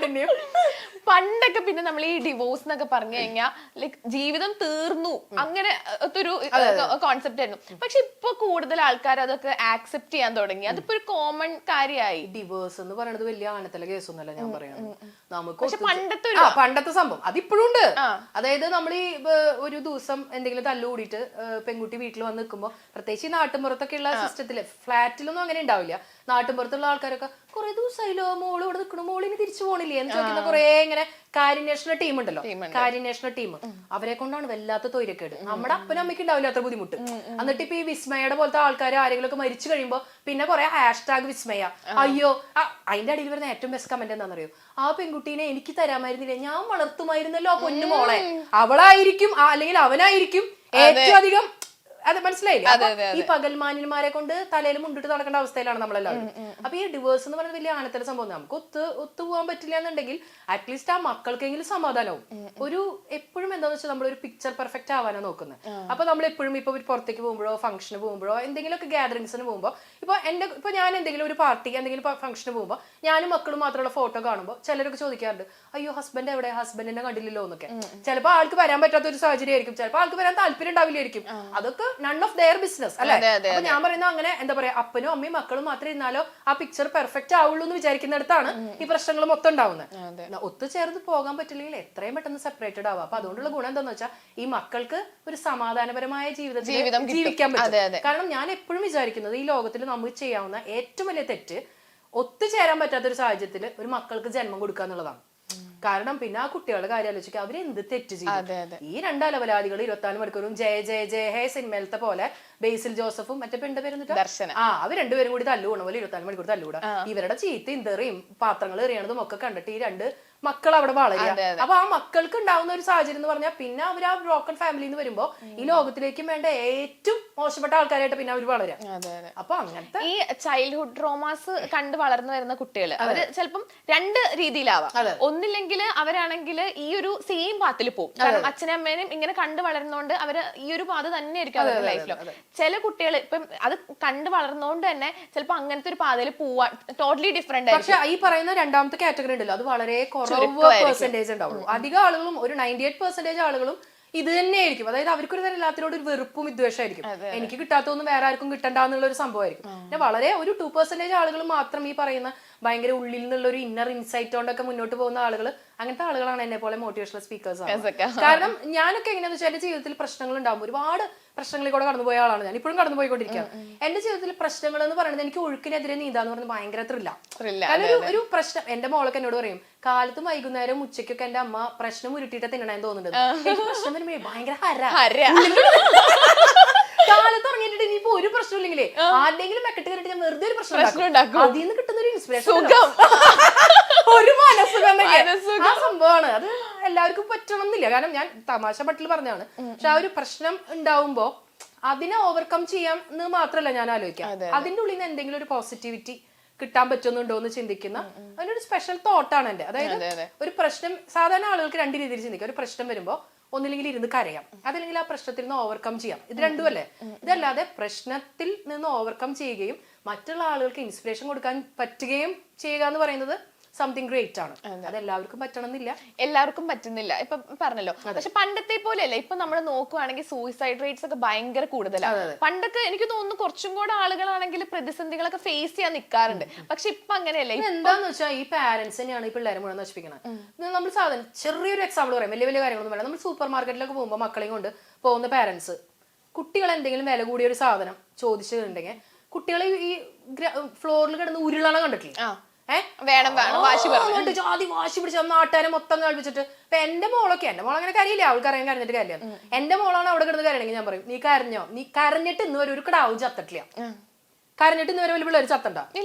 പിന്നെയും പണ്ടൊക്കെ പിന്നെ നമ്മൾ ഈ ഡിവോഴ്സ് എന്നൊക്കെ പറഞ്ഞു കഴിഞ്ഞാൽ ലൈക് ജീവിതം തീർന്നു അങ്ങനെ ഒരു കോൺസെപ്റ്റ് ആയിരുന്നു. പക്ഷെ ഇപ്പൊ കൂടുതൽ ആൾക്കാർ അതൊക്കെ ആക്സെപ്റ്റ് ചെയ്യാൻ തുടങ്ങി. അതിപ്പോ ഒരു കോമൺ കാര്യമായി. ഡിവോഴ്സ് എന്ന് പറയുന്നത് വലിയ ആണത്തല കേസൊന്നുമല്ല ഞാൻ പറയുന്നത്. നമുക്ക് പക്ഷെ പണ്ടത്തെ സംഭവം അതിപ്പോഴും ഉണ്ട്. അതായത് നമ്മൾ ഈ ഒരു ദിവസം എന്തെങ്കിലും തല്ലുകൂടിയിട്ട് പെൺകുട്ടി വീട്ടിൽ വന്ന് നിൽക്കുമ്പോൾ, പ്രത്യേകിച്ച് ഈ നാട്ടിൻപുറത്തൊക്കെ ഉള്ള സിസ്റ്റത്തില്, ഫ്ലാറ്റിലൊന്നും അങ്ങനെ ഉണ്ടാവില്ല. നാട്ടിൻപുറത്തുള്ള ആൾക്കാരൊക്കെ കുറെ ദിവസമായില്ലോ മോള് ഇവിടെ നിൽക്കണു, മോളിന് തിരിച്ചു പോണില്ലേ എന്ന് ചോദിക്കുന്ന കുറെ ഇങ്ങനെ കാര്യന്വേഷണ ടീം ഉണ്ടല്ലോ, കാര്യന്വേഷണ ടീം. അവരെ കൊണ്ടാണ് വല്ലാത്ത തൊയിരക്കേട്. നമ്മുടെ അപ്പനും അമ്മയ്ക്ക് ഉണ്ടാവില്ല അത്ര ബുദ്ധിമുട്ട്. എന്നിട്ട് ഇപ്പൊ ഈ വിസ്മയുടെ പോലത്തെ ആൾക്കാർ ആരെങ്കിലും ഒക്കെ മരിച്ചു കഴിയുമ്പോ പിന്നെ കുറെ #, വിസ്മയ, അയ്യോ. അതിന്റെ അടിയിൽ വരുന്ന ഏറ്റവും ബെസ്റ്റ് കമന്റ് എന്താണെന്നറിയോ? ആ പെൺകുട്ടീനെ എനിക്ക് തരാമായിരുന്നില്ലേ, ഞാൻ വളർത്തുമായിരുന്നല്ലോ ആ പൊന്നു മോളെ. അവളായിരിക്കും അല്ലെങ്കിൽ അവനായിരിക്കും ഏറ്റവും അധികം. അത് മനസ്സിലായില്ലേ? ഈ പകൽമാന്യന്മാരെ കൊണ്ട് തലയിൽ മുണ്ടിട്ട് നടക്കേണ്ട അവസ്ഥയിലാണ് നമ്മളെല്ലാവരും. അപ്പൊ ഈ ഡിവോഴ്സ് എന്ന് പറയുന്നത് വലിയ ആണത്തര സംഭവം. നമുക്ക് ഒത്തുപോകാൻ പറ്റില്ല എന്നുണ്ടെങ്കിൽ അറ്റ്ലീസ്റ്റ് ആ മക്കൾക്കെങ്കിലും സമാധാനവും. ഒരു എപ്പോഴും എന്താന്ന് വെച്ചാൽ നമ്മളൊരു പിക്ചർ പെർഫെക്റ്റ് ആവാനാണ് നോക്കുന്നത്. അപ്പൊ നമ്മൾ എപ്പോഴും ഇപ്പൊ പുറത്തേക്ക് പോകുമ്പോഴോ ഫംഗ്ഷന് പോകുമ്പോഴോ എന്തെങ്കിലുമൊക്കെ ഗ്യാതറിങ്സിന് പോകുമ്പോൾ, ഇപ്പൊ ഞാൻ എന്തെങ്കിലും ഒരു പാർട്ടിക്ക് എന്തെങ്കിലും ഫംഗ്ഷന് പോകുമ്പോൾ ഞാനും മക്കളും മാത്രമുള്ള ഫോട്ടോ കാണുമ്പോൾ ചിലരൊക്കെ ചോദിക്കാറുണ്ട്, അയ്യോ ഹസ്ബൻഡ് എവിടെ, ഹസ്ബൻഡിനെ കണ്ടില്ലല്ലോ എന്നൊക്കെ. ചിലപ്പോൾ ആൾക്ക് വരാൻ പറ്റാത്ത ഒരു സാഹചര്യം ആയിരിക്കും, ചിലപ്പോൾ ആൾക്ക് വരാൻ താല്പര്യം ഉണ്ടാവില്ലായിരിക്കും. അതൊക്കെ നൺ ഓഫ് ദെയർ ബിസിനസ് അല്ലെ? അപ്പൊ ഞാൻ പറയുന്നത് അങ്ങനെ എന്താ പറയാ, അപ്പനും അമ്മയും മക്കളും മാത്രം ഇരുന്നാലോ ആ പിക്ചർ പെർഫെക്റ്റ് ആവുള്ളൂ എന്ന് വിചാരിക്കുന്നിടത്താണ് ഈ പ്രശ്നങ്ങൾ മൊത്തം ഉണ്ടാവുന്നത്. ഒത്തുചേർന്ന് പോകാൻ പറ്റില്ലെങ്കിൽ എത്രയും പെട്ടെന്ന് സെപ്പറേറ്റഡ് ആവുക. അപ്പൊ അതുകൊണ്ടുള്ള ഗുണം എന്താന്ന് വെച്ചാൽ ഈ മക്കൾക്ക് ഒരു സമാധാനപരമായ ജീവിതം ജീവിക്കാൻ പറ്റും. കാരണം ഞാൻ എപ്പോഴും വിചാരിക്കുന്നത് ഈ ലോകത്തിൽ നമുക്ക് ചെയ്യാവുന്ന ഏറ്റവും വലിയ തെറ്റ് ഒത്തുചേരാൻ പറ്റാത്ത ഒരു സാഹചര്യത്തിൽ ഒരു മക്കൾക്ക് ജന്മം കൊടുക്കുക എന്നുള്ളതാണ്. കാരണം പിന്നെ ആ കുട്ടികളുടെ കാര്യം ആലോചിക്കുക, അവരെന്ത് തെറ്റ് ചെയ്തു. ഈ രണ്ടലവലാദികൾ 24 മണിക്കൂറും ജയ ജയ ജയ ഹേ സിനിമയിലത്തെ പോലെ ബേസിൽ ജോസഫും മറ്റേ പെണ്ണിന്റെ പേര് അവർ രണ്ടുപേരും കൂടി തല്ലുകൂട പോലെ 24 മണിക്കൂർ തല്ലുകൂടാ. ഇവരുടെ ചീത്തയും തെറിയും പാത്രങ്ങൾ എറിയണതും ഒക്കെ കണ്ടിട്ട് ഈ രണ്ട് മക്കൾ അവിടെ വളരുക. അപ്പൊ ആ മക്കൾക്ക് ഉണ്ടാവുന്ന ഒരു സാഹചര്യം എന്ന് പറഞ്ഞാൽ പിന്നെ അവർ ആ ബ്രോക്കൺ ഫാമിലിന്ന് വരുമ്പോ ഈ ലോകത്തിലേക്കും വേണ്ട ഏറ്റവും മോശപ്പെട്ട ആൾക്കാരായിട്ട് പിന്നെ അവർ വളരാം. അപ്പൊ അങ്ങനത്തെ ഈ ചൈൽഡ്ഹുഡ് ട്രോമാസ് കണ്ട് വളർന്നു വരുന്ന കുട്ടികൾ അവര് ചിലപ്പം രണ്ട് രീതിയിലാവാം. ഒന്നില്ലെങ്കിൽ അവരാണെങ്കിൽ ഈ ഒരു സെയിം പാത്തിൽ പോകും. കാരണം അച്ഛനും അമ്മേനും ഇങ്ങനെ കണ്ടു വളരുന്നോണ്ട് അവര് ഈ ഒരു പാത തന്നെ ആയിരിക്കും അവരുടെ ലൈഫിലും. ചില കുട്ടികൾ ഇപ്പം അത് കണ്ടു വളർന്നോണ്ട് തന്നെ ചിലപ്പോ അങ്ങനത്തെ ഒരു പാതയിൽ പോവാൻ ടോട്ടലി ഡിഫറെന്റ് ആയിരിക്കും. പക്ഷെ ഈ പറയുന്ന രണ്ടാമത്തെ കാറ്റഗറി ഉണ്ടല്ലോ, അത് വളരെ പെർസെന്റേജ് ഉണ്ടാവുള്ളൂ. അധികം ആളുകളും ഒരു 98% ആളുകളും ഇത് തന്നെയായിരിക്കും. അതായത് അവർക്കൊരു തരം എല്ലാത്തിനോട് ഒരു വെറുപ്പും വിദ്വേഷമായിരിക്കും. എനിക്ക് കിട്ടാത്തൊന്നും വേറെ ആർക്കും കിട്ടണ്ട എന്നുള്ള ഒരു സംഭവമായിരിക്കും. പിന്നെ വളരെ ഒരു 2% ആളുകൾ മാത്രം ഈ പറയുന്ന ഭയങ്കര ഉള്ളിൽ നിന്നുള്ള ഒരു ഇന്നർ ഇൻസൈറ്റ് കൊണ്ടൊക്കെ മുന്നോട്ട് പോകുന്ന ആളുകൾ, അങ്ങനത്തെ ആളുകളാണ് എന്നെ പോലെ മോട്ടിവേഷണൽ സ്പീക്കേഴ്സ്. കാരണം ഞാനൊക്കെ എങ്ങനെയാന്ന് വെച്ചാൽ എന്റെ ജീവിതത്തിൽ പ്രശ്നങ്ങൾ ഉണ്ടാകും. ഒരുപാട് പ്രശ്നങ്ങളിൽ കൂടെ കടന്നുപോയ ആളാണ് ഞാൻ, ഇപ്പോഴും കടന്നു പോയിക്കൊണ്ടിരിക്കുകയാണ്. എന്റെ ജീവിതത്തിൽ പ്രശ്നങ്ങൾ എന്ന് പറയുന്നത് എനിക്ക് ഒഴുക്കിനെതിരെ നീന്താന്ന് പറയുന്നത് ഭയങ്കര ത്രില്ല. കാരണം ഒരു പ്രശ്നം എന്റെ മോളൊക്കെ എന്നോട് പറയും, കാലത്തും വൈകുന്നേരം ഉച്ചയ്ക്കൊക്കെ എന്റെ അമ്മ പ്രശ്നം ഉരുട്ടിയിട്ട് തിന്നണേന്ന് തോന്നുന്നുണ്ട്. എനിക്ക് പ്രശ്നം വരുമ്പോ ഭയങ്കര കാലത്ത് ഇറങ്ങിയിട്ട് ഇനിയിപ്പോ ഒരു പ്രശ്നം ഇല്ലെങ്കിലേ ആരുടെങ്കിലും മെക്കെട്ട് കയറിട്ട് ഞാൻ വെറുതെ ഒരു പ്രശ്നം ഉണ്ടാക്കും. അതിൽ നിന്ന് കിട്ടുന്ന ഒരു ഇൻസ്പിറേഷൻ, ഒരു മനസ്സുഖം ആ സംഭവമാണ്. അത് എല്ലാവർക്കും പറ്റണമെന്നില്ല. കാരണം ഞാൻ തമാശ പട്ടിൽ പറഞ്ഞാണ്. പക്ഷെ ആ ഒരു പ്രശ്നം ഉണ്ടാവുമ്പോ അതിനെ ഓവർകം ചെയ്യാൻ മാത്രമല്ല ഞാൻ ആലോചിക്കാം, അതിന്റെ ഉള്ളിൽ നിന്ന് എന്തെങ്കിലും ഒരു പോസിറ്റിവിറ്റി കിട്ടാൻ പറ്റുന്നുണ്ടോ എന്ന് ചിന്തിക്കുന്ന അതിനൊരു സ്പെഷ്യൽ തോട്ടാണ് എന്റെ. അതായത് ഒരു പ്രശ്നം സാധാരണ ആളുകൾക്ക് രണ്ട് രീതിയിൽ ചിന്തിക്കാം. ഒരു പ്രശ്നം വരുമ്പോ ഒന്നില്ലെങ്കിൽ ഇരുന്ന് കരയാം, അതല്ലെങ്കിൽ ആ പ്രശ്നത്തിൽ നിന്ന് ഓവർകം ചെയ്യാം. ഇത് രണ്ടും അല്ലേ? ഇതല്ലാതെ പ്രശ്നത്തിൽ നിന്ന് ഓവർകം ചെയ്യുകയും മറ്റുള്ള ആളുകൾക്ക് ഇൻസ്പിറേഷൻ കൊടുക്കാൻ പറ്റുകയും ചെയ്യുക എന്ന് പറയുന്നത് സംതിങ് ഗ്രേറ്റ് ആണ്. അത് എല്ലാവർക്കും പറ്റണമെന്നില്ല, എല്ലാവർക്കും പറ്റുന്നില്ല. ഇപ്പൊ പറഞ്ഞല്ലോ. പക്ഷെ പണ്ടത്തെ പോലെയല്ല. ഇപ്പൊ നമ്മൾ നോക്കുവാണെങ്കിൽ സൂയിസൈഡ് റേറ്റ്സ് ഒക്കെ ഭയങ്കര കൂടുതലാണ്. പണ്ടൊക്കെ എനിക്ക് തോന്നുന്നു കുറച്ചും കൂടെ ആളുകളാണെങ്കിൽ പ്രതിസന്ധികളൊക്കെ ഫേസ് ചെയ്യാൻ നിൽക്കാറുണ്ട്. പക്ഷെ ഇപ്പൊ അങ്ങനെയല്ല. എന്താന്ന് വെച്ചാൽ ഈ പാരന്റ്സ് തന്നെയാണ് ഈ പിള്ളേരെ മുഴുവൻ നശിപ്പിക്കുന്നത്. നമ്മൾ സാധാരണ ചെറിയൊരു എക്സാമ്പിൾ പറയാം, വലിയ വലിയ കാര്യങ്ങളൊന്നും വേണം. നമ്മൾ സൂപ്പർ മാർക്കറ്റിലൊക്കെ പോകുമ്പോൾ മക്കളെയും കൊണ്ട് പോകുന്ന പാരന്റ്സ് കുട്ടികൾ എന്തെങ്കിലും വില കൂടിയ ഒരു സാധനം ചോദിച്ചിട്ടുണ്ടെങ്കിൽ കുട്ടികളെ ഈ ഫ്ലോറിൽ കിടന്ന് ഉരുളണ കണ്ടിട്ടില്ലേ? ജാതി വാശി പിടിച്ച നാട്ടുകാരെ മൊത്തം കഴിപ്പിച്ചിട്ട്. ഇപ്പൊ എന്റെ മോൾ അങ്ങനെ കരയില്ല, അവൾക്ക് അറിയാൻ കരഞ്ഞിട്ട് കാര്യമില്ല. എന്റെ മോളാണ് അവിടെ കിടന്ന് കരയണമെങ്കിൽ ഞാൻ പറയും, നീ കരഞ്ഞോ? നീ കരഞ്ഞിട്ട് ഇന്ന് വരെ ഒരു കിടാവും ചത്തട്ടില്ല. കരഞ്ഞിട്ട് ഇന്ന് വരെ വലിയ പിള്ളേർ ചത്തണ്ട,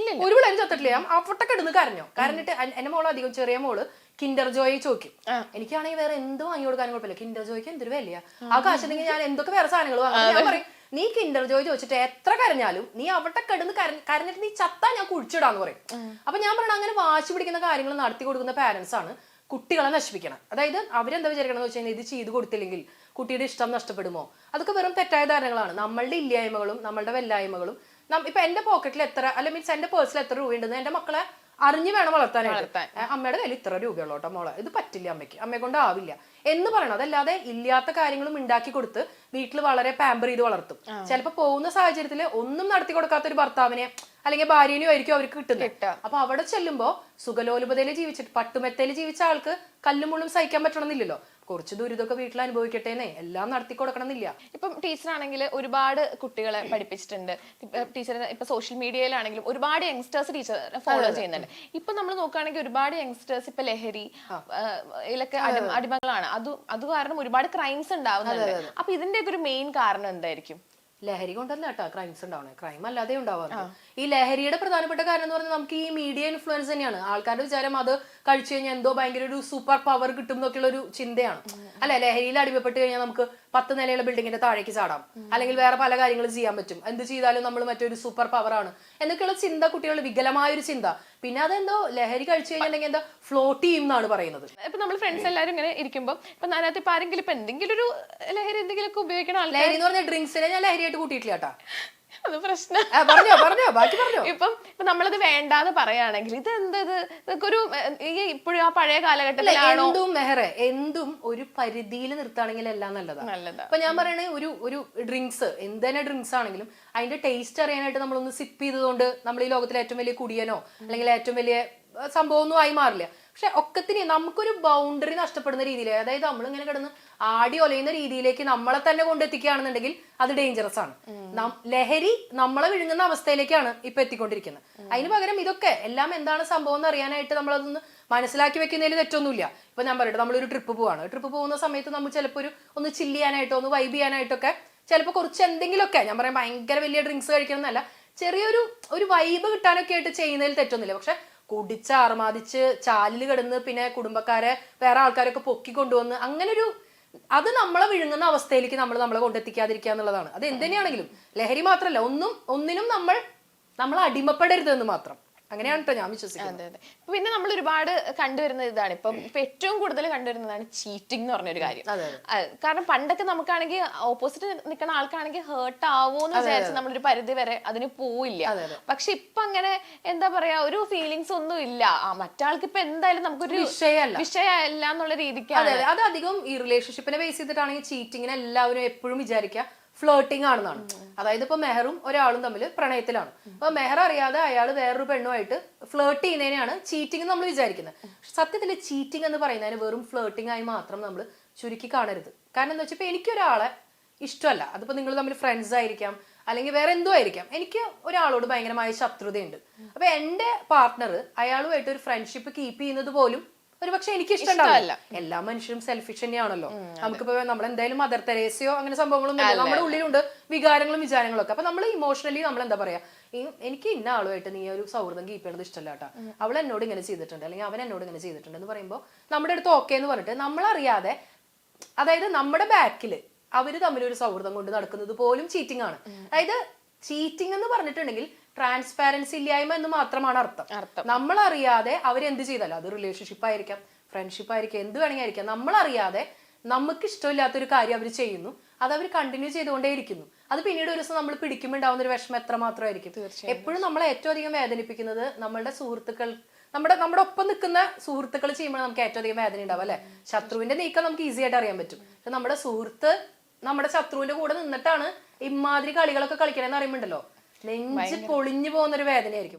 ഒരു പിള്ളേരും ചത്തട്ടില്ല. അവിട്ടൊക്കെ ഇടുന്ന് കരഞ്ഞോ? കരഞ്ഞിട്ട് എന്റെ മോള് അധികം ചെറിയ മോള് കിൻഡർ ജോയ് ചോദിക്കും. എനിക്കാണെങ്കിൽ വേറെ എന്ത് വാങ്ങി കൊടുക്കാനും കുഴപ്പമില്ല, കിൻഡർ ജോയ്ക്ക് എന്തൊരു വിലയാ. ആ കാശുണ്ടെങ്കിൽ ഞാൻ എന്തൊക്കെ വേറെ സാധനങ്ങൾ വാങ്ങും. ഞാൻ പറയും, നീ കിൻഡർ ജോയ് ചോദിച്ചിട്ട് എത്ര കരഞ്ഞാലും നീ അവിടെ കിടന്ന് കരഞ്ഞിട്ട് നീ ചത്താ ഞാൻ കുഴിച്ചിടാന്ന് പറയും. അപ്പൊ ഞാൻ പറയണ അങ്ങനെ വാശി പിടിക്കുന്ന കാര്യങ്ങൾ നടത്തി കൊടുക്കുന്ന പാരന്റ്സ് ആണ് കുട്ടികളെ നശിപ്പിക്കണം. അതായത് അവരെന്താ വിചാരിക്കണം എന്ന് വെച്ച് കഴിഞ്ഞാൽ ഇത് ചെയ്ത് കൊടുത്തില്ലെങ്കിൽ കുട്ടിയുടെ ഇഷ്ടം നഷ്ടപ്പെടുമോ? അതൊക്കെ വെറും തെറ്റായ ധാരണകളാണ്. നമ്മളുടെ ഇല്ലായ്മകളും നമ്മളുടെ വല്ലായ്മകളും ഇപ്പൊ എന്റെ പോക്കറ്റിൽ എത്ര, അല്ല മീൻസ് എന്റെ പേഴ്സിൽ എത്ര രൂപ ഉണ്ടെന്ന് എന്റെ മക്കളെ അറിഞ്ഞു വേണം വളർത്താനായിട്ട്. അമ്മയുടെ കയ്യിൽ ഇത്ര രൂപയുള്ളൂ കേട്ടോ മോളെ, ഇത് പറ്റില്ല അമ്മയ്ക്ക്, അമ്മയെ കൊണ്ട് ആവില്ല എന്ന് പറയണം. അതല്ലാതെ ഇല്ലാത്ത കാര്യങ്ങളും ഉണ്ടാക്കി കൊടുത്ത് വീട്ടിൽ വളരെ പാമ്പർ ചെയ്ത് വളർത്തും. ചിലപ്പോ പോകുന്ന സാഹചര്യത്തിൽ ഒന്നും നടത്തി കൊടുക്കാത്ത ഒരു ഭർത്താവിനെ അല്ലെങ്കിൽ ഭാര്യനെയോ ആയിരിക്കും അവർക്ക് കിട്ടുന്നത്. അപ്പൊ അവിടെ ചെല്ലുമ്പോ സുഖലോലുപതയിൽ ജീവിച്ചിട്ട് പട്ടുമെത്തയിൽ ജീവിച്ച ആൾക്ക് കല്ലുമുള്ളും സഹിക്കാൻ പറ്റണമെന്നില്ലല്ലോ. കുറച്ച് ദുരിതമൊക്കെ വീട്ടിൽ അനുഭവിക്കട്ടേന്നേ, എല്ലാം നടത്തി കൊടുക്കണമെന്നില്ല. ഇപ്പം ടീച്ചറാണെങ്കിൽ ഒരുപാട് കുട്ടികളെ പഠിപ്പിച്ചിട്ടുണ്ട്. ടീച്ചർ ഇപ്പൊ സോഷ്യൽ മീഡിയയിലാണെങ്കിലും ഒരുപാട് യങ്സ്റ്റേഴ്സ് ടീച്ചർ ഫോളോ ചെയ്യുന്നുണ്ട്. ഇപ്പൊ നമ്മൾ നോക്കുകയാണെങ്കിൽ ഒരുപാട് യങ്സ്റ്റേഴ്സ് ഇപ്പൊ ലഹരി ഇതിലൊക്കെ അടിമകളാണ്. അത് കാരണം ഒരുപാട് ക്രൈംസ് ഉണ്ടാവുന്നുണ്ട്. അപ്പൊ ഇതിന്റെയൊക്കെ ഒരു മെയിൻ കാരണം എന്തായിരിക്കും? ലഹരി കൊണ്ടല്ല കേട്ടോ ക്രൈംസ് ഉണ്ടാവണേ, ക്രൈം അല്ലാതെ ഉണ്ടാവാറുണ്ട്. ഈ ലഹരിയുടെ പ്രധാനപ്പെട്ട കാര്യം എന്ന് പറഞ്ഞാൽ നമുക്ക് ഈ മീഡിയ ഇൻഫ്ലുവൻസ് തന്നെയാണ്. ആൾക്കാരുടെ വിചാരം അത് കഴിച്ചു കഴിഞ്ഞാൽ എന്തോ ഭയങ്കര ഒരു സൂപ്പർ പവർ കിട്ടും എന്നൊക്കെയുള്ള ഒരു ചിന്തയാണ്. അല്ലെ, ലഹരിയിൽ അടിമപ്പെട്ട് കഴിഞ്ഞാൽ നമുക്ക് 10 നിലയുള്ള ബിൽഡിങ്ങിന്റെ താഴേക്ക് ചാടാം, അല്ലെങ്കിൽ വേറെ പല കാര്യങ്ങളും ചെയ്യാൻ പറ്റും, എന്ത് ചെയ്താലും നമ്മൾ മറ്റൊരു സൂപ്പർ പവർ ആണ് എന്നൊക്കെയുള്ള ചിന്ത കുട്ടികളുടെ വികലമായൊരു ചിന്ത. പിന്നെ അതെന്തോ ലഹരി കഴിച്ചു കഴിഞ്ഞിട്ടുണ്ടെങ്കിൽ എന്താ ഫ്ലോട്ട് ചെയ്യും എന്നാണ് പറയുന്നത്. ഇപ്പൊ നമ്മൾ ഫ്രണ്ട്സ് എല്ലാവരും ഇങ്ങനെ ഇരിക്കുമ്പോൾ ഇപ്പൊ അതിനകത്ത് ഇപ്പൊ ആരെങ്കിലും ഇപ്പൊ എന്തെങ്കിലും ഒരു ലഹരി എന്തെങ്കിലും ഒക്കെ ഉപയോഗിക്കണ ആൾക്കാർ, ലഹരി എന്ന് പറഞ്ഞാൽ ഡ്രിങ്ക്സിനെ ഞാൻ ലഹരിയായിട്ട് കൂട്ടിയിട്ടില്ല കേട്ടാ. അത് പ്രശ്നം. പറഞ്ഞോ ബാക്കി പറഞ്ഞോ. ഇപ്പൊ നമ്മളത് വേണ്ടാന്ന് പറയുകയാണെങ്കിൽ ഇത് എന്തത് ഇതൊക്കെ ഒരു ഇപ്പോഴും ആ പഴയ കാലഘട്ടത്തിലാണോ? എന്തും ഒരു പരിധിയിൽ നിർത്താണെങ്കിൽ എല്ലാം നല്ലതാണ്. അപ്പൊ ഞാൻ പറയണേ ഒരു ഡ്രിങ്ക്സ് എന്ത് തന്നെ ഡ്രിങ്ക്സ് ആണെങ്കിലും അതിന്റെ ടേസ്റ്റ് അറിയാനായിട്ട് നമ്മളൊന്ന് സിപ്പ് ചെയ്തതുകൊണ്ട് നമ്മൾ ഈ ലോകത്തിലെ ഏറ്റവും വലിയ കുടിയനോ അല്ലെങ്കിൽ ഏറ്റവും വലിയ സംഭവം ഒന്നും ആയി മാറില്ല. പക്ഷെ ഒക്കത്തിന് നമുക്കൊരു ബൗണ്ടറി നഷ്ടപ്പെടുന്ന രീതിയിൽ, അതായത് നമ്മളിങ്ങനെ കിടന്ന് ആടി ഒലയുന്ന രീതിയിലേക്ക് നമ്മളെ തന്നെ കൊണ്ടെത്തിക്കുകയാണെന്നുണ്ടെങ്കിൽ അത് ഡേഞ്ചറസ് ആണ്. ലഹരി നമ്മളെ വിഴുങ്ങുന്ന അവസ്ഥയിലേക്കാണ് ഇപ്പൊ എത്തിക്കൊണ്ടിരിക്കുന്നത്. അതിന് പകരം ഇതൊക്കെ എല്ലാം എന്താണ് സംഭവം എന്ന് അറിയാനായിട്ട് നമ്മളതൊന്ന് മനസ്സിലാക്കി വെക്കുന്നതിൽ തെറ്റൊന്നുമില്ല. ഇപ്പൊ ഞാൻ പറയട്ടെ, നമ്മളൊരു ട്രിപ്പ് പോവാണ്. ട്രിപ്പ് പോകുന്ന സമയത്ത് നമ്മൾ ചിലപ്പോൾ ഒന്ന് ചില്ല് ചെയ്യാനായിട്ടോ ഒന്ന് വൈബ് ചെയ്യാനായിട്ടൊക്കെ ചിലപ്പോൾ കുറച്ച് എന്തെങ്കിലുമൊക്കെ, ഞാൻ പറയാം ഭയങ്കര വലിയ ഡ്രിങ്ക്സ് കഴിക്കണമെന്നല്ല, ചെറിയൊരു വൈബ് കിട്ടാനൊക്കെ ആയിട്ട് ചെയ്യുന്നതിൽ തെറ്റൊന്നുമില്ല. പക്ഷെ കുടിച്ച് ആർമാദിച്ച് ചാലിൽ കിടന്ന് പിന്നെ കുടുംബക്കാരെ വേറെ ആൾക്കാരൊക്കെ പൊക്കി കൊണ്ടുവന്ന് അങ്ങനൊരു അത് നമ്മളെ വിഴുങ്ങുന്ന അവസ്ഥയിലേക്ക് നമ്മളെ കൊണ്ടെത്തിക്കാതിരിക്കുക എന്നുള്ളതാണ്. അത് എന്തിനാണെങ്കിലും ലഹരി മാത്രമല്ല, ഒന്നിനും നമ്മൾ അടിമപ്പെടരുത് എന്ന് മാത്രം. അങ്ങനെയാണ് കേട്ടോ ഞാൻ വിശ്വസിക്കുന്നത്. അതെ. പിന്നെ നമ്മൾ ഒരുപാട് കണ്ടുവരുന്ന ഇതാണ് ഇപ്പൊ ഏറ്റവും കൂടുതൽ കണ്ടുവരുന്നതാണ് ചീറ്റിംഗ് എന്ന് പറഞ്ഞൊരു കാര്യം. കാരണം പണ്ടൊക്കെ നമുക്കാണെങ്കിൽ ഓപ്പോസിറ്റ് നിൽക്കുന്ന ആൾക്കാണെങ്കിൽ ഹേർട്ട് ആവോന്ന് വിചാരിച്ച് നമ്മളൊരു പരിധി വരെ അതിന് പോയില്ല. പക്ഷെ ഇപ്പൊ അങ്ങനെ എന്താ പറയാ, ഒരു ഫീലിങ്സ് ഒന്നും ഇല്ല. മറ്റാൾക്ക് ഇപ്പൊ എന്തായാലും നമുക്കൊരു വിഷയമല്ല എന്നുള്ള രീതിക്ക്. അത് അധികം ഈ റിലേഷൻഷിപ്പിനെ ബേസ് ചെയ്തിട്ടാണെങ്കിൽ ചീറ്റിങ്ങിനെ എല്ലാവരും എപ്പോഴും വിചാരിക്കുക ഫ്ലേർട്ടിങ് ആണെന്നാണ്. അതായത് ഇപ്പൊ മെഹറും ഒരാളും തമ്മിൽ പ്രണയത്തിലാണ്. അപ്പൊ മെഹർ അറിയാതെ അയാൾ വേറൊരു പെണ്ണുമായിട്ട് ഫ്ലേർട്ട് ചെയ്യുന്നതിനാണ് ചീറ്റിംഗ് നമ്മൾ വിചാരിക്കുന്നത്. സത്യത്തിൽ ചീറ്റിംഗ് എന്ന് പറയുന്നതിന് വെറും ഫ്ലേർട്ടിംഗ് ആയി മാത്രം നമ്മൾ ചുരുക്കി കാണരുത്. കാരണം എന്താ വെച്ചാൽ ഇപ്പൊ എനിക്കൊരാളെ ഇഷ്ടമല്ല, അതിപ്പോ നിങ്ങൾ തമ്മിൽ ഫ്രണ്ട്സ് ആയിരിക്കാം അല്ലെങ്കിൽ വേറെ എന്തോ ആയിരിക്കാം, എനിക്ക് ഒരാളോട് ഭയങ്കരമായ ശത്രുതയുണ്ട്. അപ്പൊ എന്റെ പാർട്ട്ണർ അയാളുമായിട്ട് ഒരു ഫ്രണ്ട്ഷിപ്പ് കീപ്പ് ചെയ്യുന്നത് പോലും ഒരു പക്ഷെ എനിക്ക് ഇഷ്ടമുണ്ടാവില്ല. എല്ലാ മനുഷ്യരും സെൽഫിഷ് തന്നെയാണല്ലോ. നമുക്കിപ്പോ നമ്മളെന്തായാലും മദർ തെരേസയോ അങ്ങനെ സംഭവങ്ങളൊന്നും ഇല്ല. നമ്മുടെ ഉള്ളിലുണ്ട് വികാരങ്ങളും വിചാരങ്ങളും ഒക്കെ. അപ്പൊ നമ്മൾ ഇമോഷണലി നമ്മൾ എന്താ പറയാ, എനിക്ക് ഇന്ന ആളുമായിട്ട് നീ ഒരു സൗഹൃദം കീപ്പ് ചെയ്യുന്നത് ഇഷ്ടമല്ല കേട്ടാ, അവൾ എന്നോട് ഇങ്ങനെ ചെയ്തിട്ടുണ്ട് അല്ലെങ്കിൽ അവൻ എന്നോട് ഇങ്ങനെ ചെയ്തിട്ടുണ്ട് എന്ന് പറയുമ്പോൾ നമ്മുടെ അടുത്ത് ഓക്കെ എന്ന് പറഞ്ഞിട്ട് നമ്മളറിയാതെ, അതായത് നമ്മുടെ ബാക്കില് അവര് തമ്മിലൊരു സൗഹൃദം കൊണ്ട് നടക്കുന്നത് പോലും ചീറ്റിംഗ് ആണ്. അതായത് ചീറ്റിംഗ് എന്ന് പറഞ്ഞിട്ടുണ്ടെങ്കിൽ ട്രാൻസ്പാരൻസി ഇല്ലായ്മ എന്ന് മാത്രമാണ് അർത്ഥം. നമ്മൾ അറിയാതെ അവരെന്ത് ചെയ്താലും, അത് റിലേഷൻഷിപ്പ് ആയിരിക്കാം ഫ്രണ്ട്ഷിപ്പ് ആയിരിക്കാം എന്ത് വേണമെങ്കിൽ ആയിരിക്കാം, നമ്മളറിയാതെ നമുക്ക് ഇഷ്ടമില്ലാത്തൊരു കാര്യം അവർ ചെയ്യുന്നു, അത് അവർ കണ്ടിന്യൂ ചെയ്തുകൊണ്ടേയിരിക്കുന്നു. അത് പിന്നീട് ഒരു ദിവസം നമ്മൾ പിടിക്കുമ്പോൾ ഉണ്ടാവുന്ന ഒരു വിഷമം എത്രമാത്രമായിരിക്കും. എപ്പോഴും നമ്മളെ ഏറ്റവും അധികം വേദനിപ്പിക്കുന്നത് നമ്മളുടെ സുഹൃത്തുക്കൾ, നമ്മുടെ ഒപ്പം നിൽക്കുന്ന സുഹൃത്തുക്കൾ ചെയ്യുമ്പോൾ നമുക്ക് ഏറ്റവും അധികം വേദന ഉണ്ടാവും അല്ലെ. ശത്രുവിന്റെ നീക്കം നമുക്ക് ഈസി ആയിട്ട് അറിയാൻ പറ്റും. പക്ഷെ നമ്മുടെ സുഹൃത്ത് നമ്മുടെ ശത്രുവിന്റെ കൂടെ നിന്നിട്ടാണ് ഇമാതിരി കളികളൊക്കെ കളിക്കണമെന്ന് അറിയുമ്പോണ്ടല്ലോ നെഞ്ച് പൊളിഞ്ഞു പോകുന്നൊരു വേദനയായിരിക്കും.